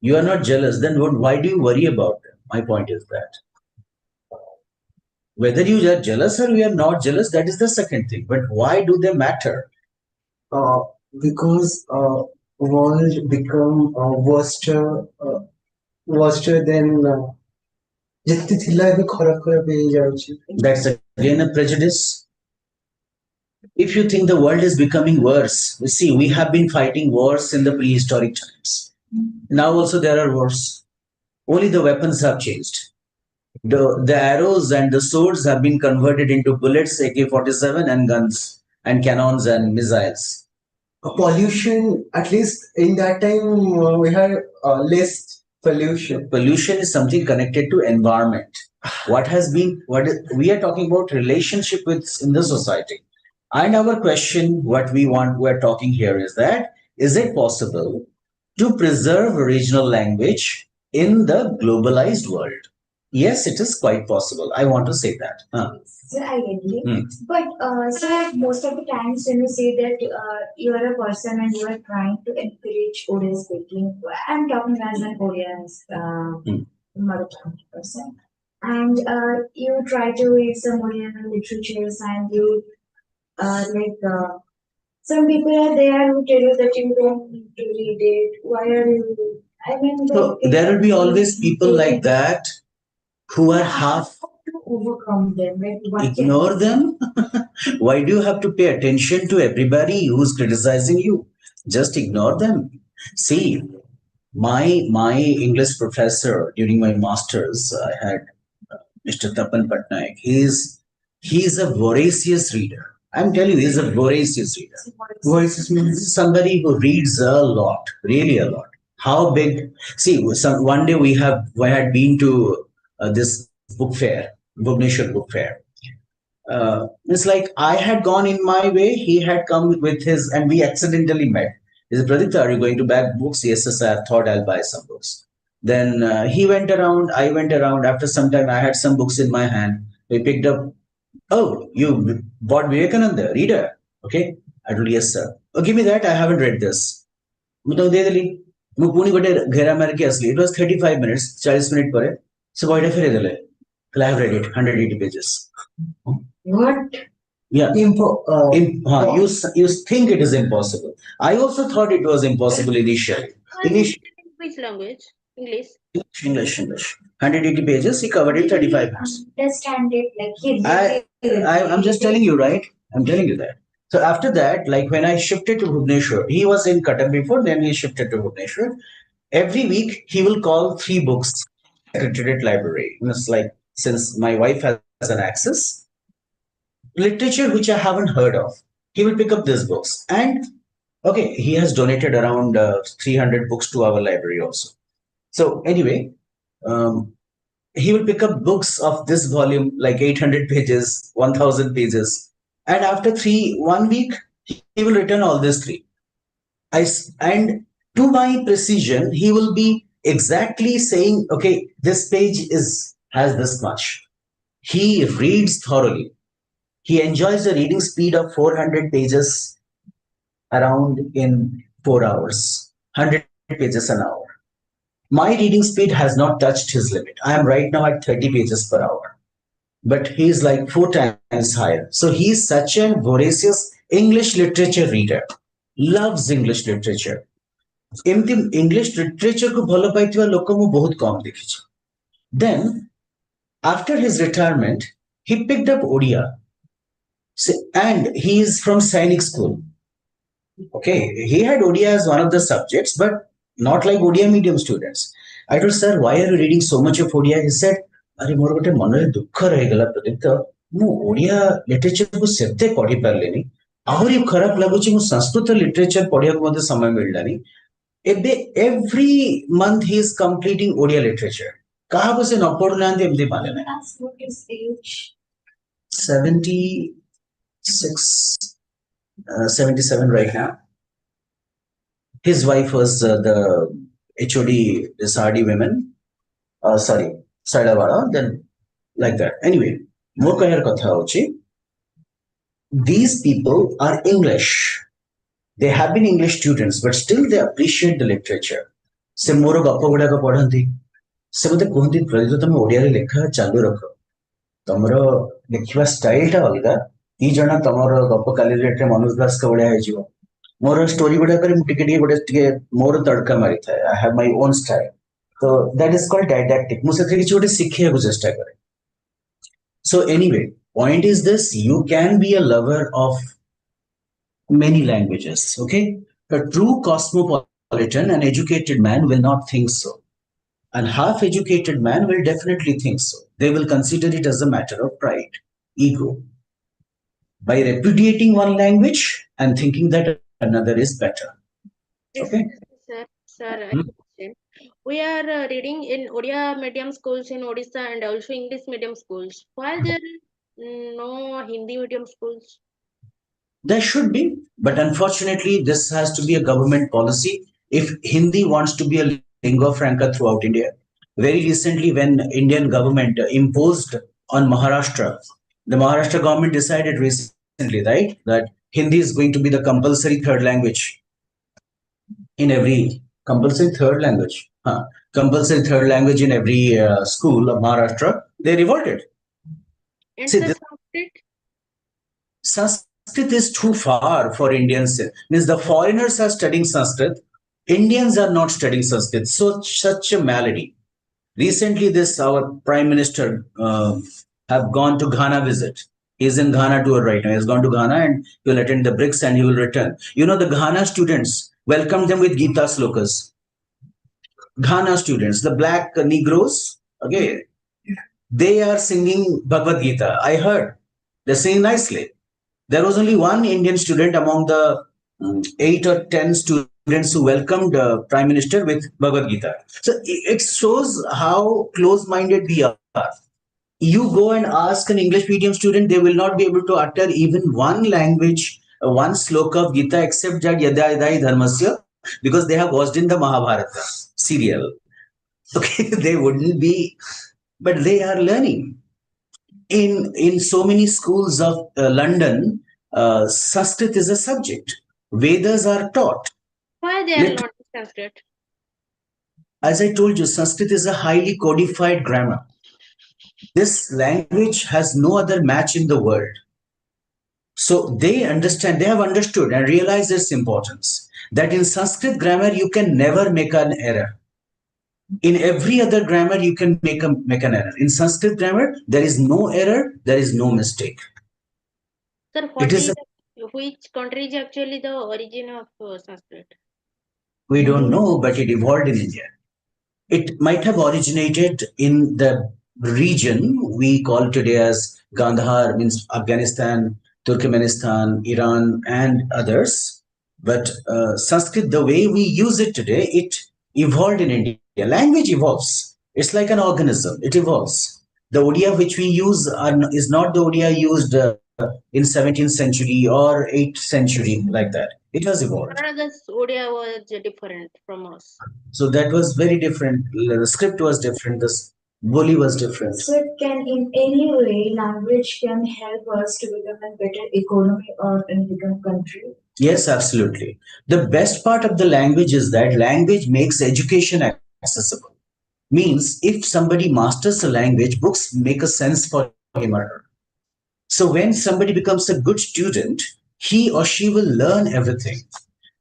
You are not jealous. Then why do you worry about them? My point is that whether you are jealous or you are not jealous, that is the second thing. But why do they matter? Uh, because world become worse than ଯେତେ ଥିଲା ଏବେ ଖରାପ ଖରାପ ହେଇଯାଉଛି. That's again a prejudice. If you think the world is becoming worse, you see, we have been fighting wars in the prehistoric times. Now also there are wars. Only the weapons have changed. The arrows and the swords have been converted into bullets, AK-47 and guns and cannons and missiles. Pollution, at least in that time, we had less pollution. Pollution is something connected to environment. We are talking about relationship with in the society. And our question, we're talking here is that, is it possible to preserve regional language in the globalized world? Yes, it is quite possible. I want to say that. So I agree. But so most of the times when you say that you are a person and you are trying to encourage Odia speaking, I'm talking as an Odia mother tongue person, and you try to read some Odia literatures and you some people are there who tell you that you don't need to read it. Why are you? I mean, So there will be always people like that who are half to overcome them. Like, ignore them. Why do you have to pay attention to everybody who's criticizing you? Just ignore them. See, my English professor during my masters, I had Mr. Tapan Patnaik. He's a voracious reader. I'm telling you, he's a voracious reader. Voices means Somebody who reads a lot, really a lot. How big? See, one day we had been to this book fair, Bhubaneswar book fair. It's like I had gone in my way, he had come with his, and we accidentally met. He said, Pradipta, are you going to buy books? Yes, yes, I thought I'll buy some books. Then he went around, I went around. After some time, I had some books in my hand. We picked up, oh, you bought Vivekananda, reader. Okay. I told, yes, sir. Oh, give me that. I haven't read this. मतलब दे दिली ମୁଁ ପୁଣି ଗୋଟେ ଘେରା ମାରିକି ଆସିଲି। It was 35 minutes, 40 minutes ପରେ ସେ ବହିଟା ଫେରେଇ ଦେଲେ। I have read it, 180 pages. What? Yeah. You think it is impossible. I also thought it was impossible initially. Which language? English. English. 180 pages, he covered it 35 minutes. Understand it, like he I'm just telling you, right? I'm telling you that. So after that, like when I shifted to Bhubaneswar, he was in Cuttack before, then he shifted to Bhubaneswar. Every week, he will call 3 books, Secretariat Library. And it's like, since my wife has an access, literature which I haven't heard of, he will pick up these books. And okay, he has donated around 300 books to our library also. So anyway, he will pick up books of this volume, like 800 pages, 1000 pages. And after 1 week, he will return all these 3. And to my precision, he will be exactly saying, okay, this page has this much. He reads thoroughly. He enjoys a reading speed of 400 pages around in 4 hours, 100 pages an hour. My reading speed has not touched his limit. I am right now at 30 pages per hour. But he's like 4 times higher. So he's such a voracious English literature reader. Loves English literature. एमती English literature को भलो पाइथिबा लोक मु बहुत कम देखिछि. Then after his retirement, he picked up Odia. And he is from Sainik school. Okay, he had Odia as one of the subjects, but not like Odia medium students. I told, sir, why are you reading so much of Odia? He said, अरे मोर गोटे मनरे दुख रहीगला प्रदीप, मु Odia literature को सेते पढ़ी पारलेनी, आहरी खराब लागुची मु Sanskrit literature पढ़िया को मते समय मिललानी. Every month he is completing Odia literature. कहा को से न पढ़नांदे एमदी माने ना. What is age? 76, 77 right now. His wife was the HOD, this RD women. Sorry, Sadawala, then like that. Anyway, more kahar katha hochi. These people are English. They have been English students, but still they appreciate the literature. Se moro gappa guda ka padhanti. Se mate kuhandi pradito tame Odia re lekha chalu rakho. Tamaro lekhiba style ta alga. Ee jana tamaro gappa calculate Manoj Das ka badhiya hejibo. Moro story guda kare mu ଟିକେ more tadka mari thae. I have my own style. So that is called didactic. ମୁଁ ସେଥିରେ କିଛି ଗୋଟେ ଶିଖିବାକୁ ଚେଷ୍ଟା କରେ. So anyway, point is this: you can be a lover of many languages. Okay, a true cosmopolitan and educated man will not think so. And half-educated man will definitely think so. They will consider it as a matter of pride, ego, by repudiating one language and thinking that another is better. Okay. Sir, we are reading in Odia medium schools in Odisha and also English medium schools. While there are no Hindi medium schools. There should be, but unfortunately, this has to be a government policy if Hindi wants to be a lingua franca throughout India. Very recently, when Indian government imposed on Maharashtra, the Maharashtra government decided recently, right, that Hindi is going to be the compulsory third language in every compulsory third language in every school of Maharashtra. They revolted. And See, Sanskrit is too far for Indians. Means the foreigners are studying Sanskrit. Indians are not studying Sanskrit. So such a malady. Recently, our Prime Minister have gone to Ghana visit. He's in Ghana tour right now. He's gone to Ghana and he will attend the BRICS and he will return. You know, the Ghana students welcomed them with Gita slokas. Ghana students, the black Negroes, okay, they are singing Bhagavad Gita. I heard they're singing nicely. There was only one Indian student among the 8 or 10 students who welcomed Prime Minister with Bhagavad Gita. So it shows how close-minded we are. You go and ask an English medium student, they will not be able to utter even one language, one sloka of Gita except Jad Yadayadai Dharmasya, because they have watched in the Mahabharata serial. Okay, they wouldn't be, but they are learning. In so many schools of London, Sanskrit is a subject. Vedas are taught. Why they are not Sanskrit? As I told you, Sanskrit is a highly codified grammar. This language has no other match in the world. So they understand, they have understood and realized its importance. That in Sanskrit grammar, you can never make an error. In every other grammar, you can make an error. In Sanskrit grammar, there is no error, there is no mistake. Sir, It is, which country is actually the origin of Sanskrit? we don't know, but it evolved in India. It might have originated in the region we call today as Gandhar, means Afghanistan, Turkmenistan, Iran, and others. But Sanskrit, the way we use it today, it evolved in India. Language evolves. It's like an organism. It evolves. The Odia which we use is not the Odia used in 17th century or 8th century, like that. It has evolved. The Odia was different from us. So that was very different. The script was different. The Boli was different. So it can, in any way, language can help us to become a better economy or in become country. Yes, absolutely. The best part of the language is that language makes education accessible. Means if somebody masters a language, books make a sense for him or her. So when somebody becomes a good student, he or she will learn everything.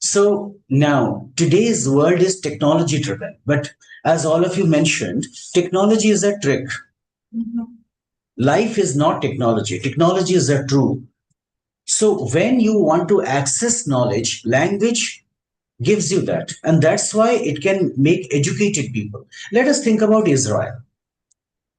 So now today's world is technology driven, but as all of you mentioned, technology is a trick. Life is not technology. Technology is a tool. So when you want to access knowledge, language gives you that. And that's why it can make educated people. Let us think about Israel.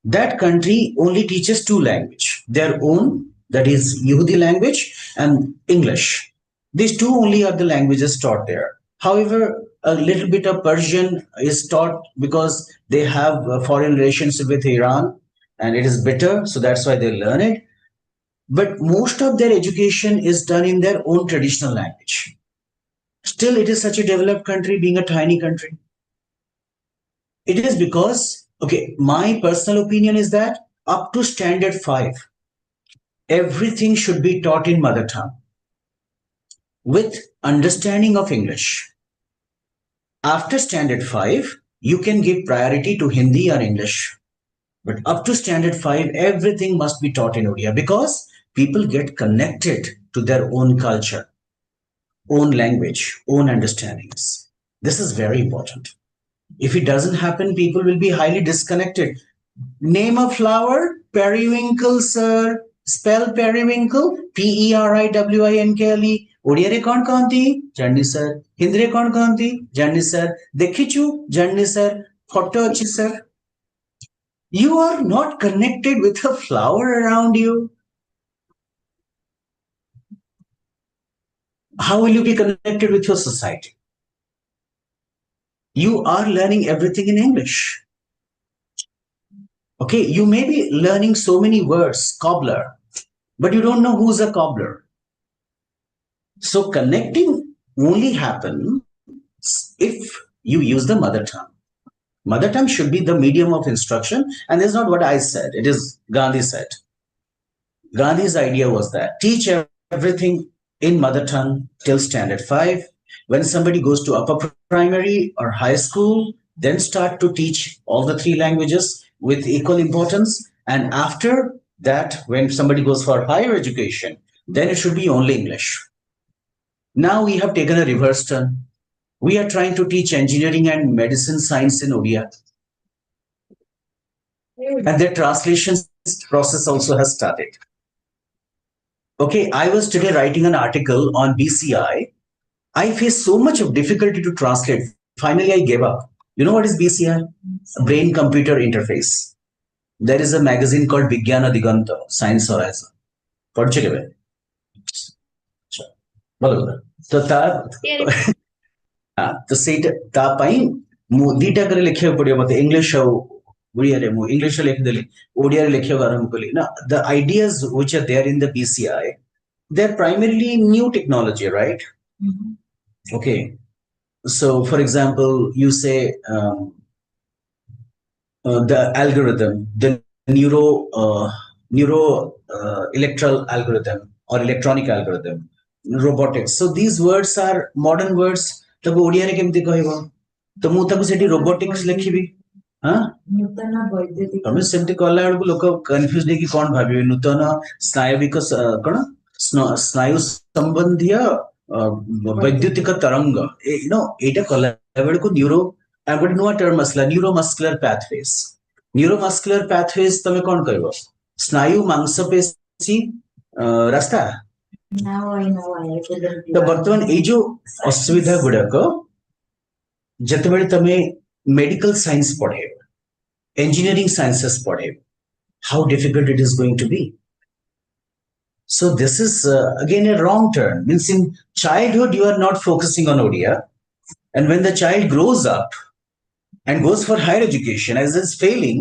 That country only teaches two languages, their own, that is Yehudi language, and English. These two only are the languages taught there. However, a little bit of Persian is taught because they have a foreign relationship with Iran and it is bitter, so that's why they learn it. But most of their education is done in their own traditional language. Still, it is such a developed country, being a tiny country. It is because, okay, my personal opinion is that up to standard 5, everything should be taught in mother tongue with understanding of English. After standard 5, you can give priority to Hindi or English. But up to standard 5, everything must be taught in Odia because people get connected to their own culture, own language, own understandings. This is very important. If it doesn't happen, people will be highly disconnected. Name a flower, periwinkle, sir. Spell periwinkle, Periwinkle. Odiyare kon kanti? Janni sir. Hindre kon kanti? Janni sir. Dekhichu? Janni sir. Photo achi sir. You are not connected with a flower around you. How will you be connected with your society? You are learning everything in English. Okay, you may be learning so many words, cobbler, but you don't know who's a cobbler. So connecting only happens if you use the mother tongue. Mother tongue should be the medium of instruction, and this is not what I said, it is Gandhi said. Gandhi's idea was that teach everything in mother tongue till standard 5. When somebody goes to upper primary or high school, then start to teach all the 3 languages with equal importance. And after that, when somebody goes for higher education, then it should be only English. Now we have taken a reverse turn. We are trying to teach engineering and medicine science in Odia. And the translation process also has started. Okay, I was today writing an article on BCI. I faced so much of difficulty to translate. Finally, I gave up. You know what is BCI? Brain Computer Interface. There is a magazine called Vigyana Diganta, Science Horizon. पढ़ तो तो ସେଇଟା ତା ପାଇଁ ମୁଁ ଦିଟା କରି ଲେଖିବାକୁ ପଡିବ ମତେ ଇଂଲିଶ ଆଉ ଓଡ଼ିଆରେ ମୁଁ ଇଂଲିଶରେ ଲେଖିଦେଲି ଓଡ଼ିଆରେ ଲେଖିବାକୁ ଆରମ୍ଭ କଲି ନା the ideas which are there in the BCI they're primarily new technology right okay so for example you say the algorithm the neuro electoral algorithm or electronic algorithm robotics so these words are modern words ତାକୁ ଓଡ଼ିଆରେ କେମିତି କହିବ तो मु ताको सेठी robotics लिखिबी हां नूतन वैद्युतिक तमे सेमती कला बेलको लोक कन्फ्यूज नै कि कोन भाबिबे नूतन स्नायविक कोन स्नायु संबंधी वैद्युतिक तरंग यू नो एटा कला बेलको न्यूरो गोटे नुआ टर्म आसला न्यूरोमस्कुलर पाथवेज तमे कोन कहबो स्नायु मांसपेशी रास्ता Now I know I couldn't तो वर्तमान ए जो असुविधा गुड़ाक जितेबाला तमे मेडिकल साइंस पढ़े engineering sciences पढ़े how difficult it is going to be. So this is again a wrong turn. Means in childhood you are not focusing on ODIA, and when the child grows up and goes for higher education as is failing,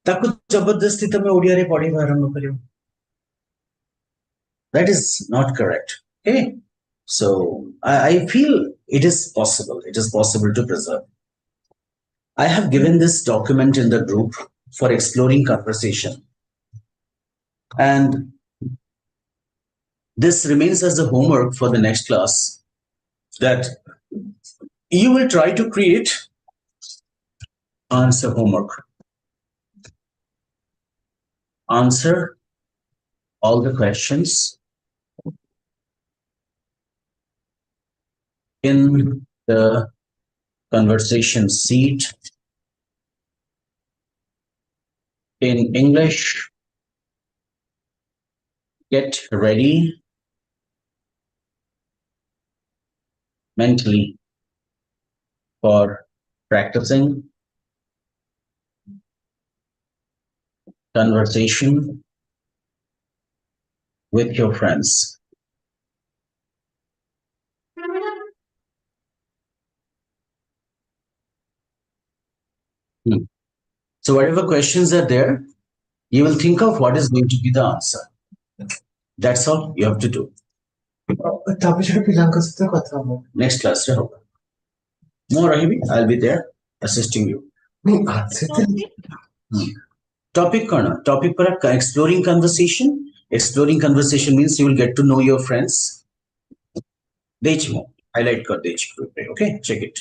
ताको जबरदस्ती तमे ODIA रे पढ़े आरंभ करियो. That is not correct. Okay, so I feel it is possible. It is possible to preserve. I have given this document in the group for exploring conversation. And this remains as the homework for the next class, that you will try to create answer homework. Answer all the questions in the conversation sheet in English. Get ready mentally for practicing conversation with your friends. So whatever questions are there, you will think of what is going to be the answer. That's all you have to do. Next class, more I'll be there assisting you. Topic corner. Topic para exploring conversation. Exploring conversation means you will get to know your friends. Highlight kar okay, check it.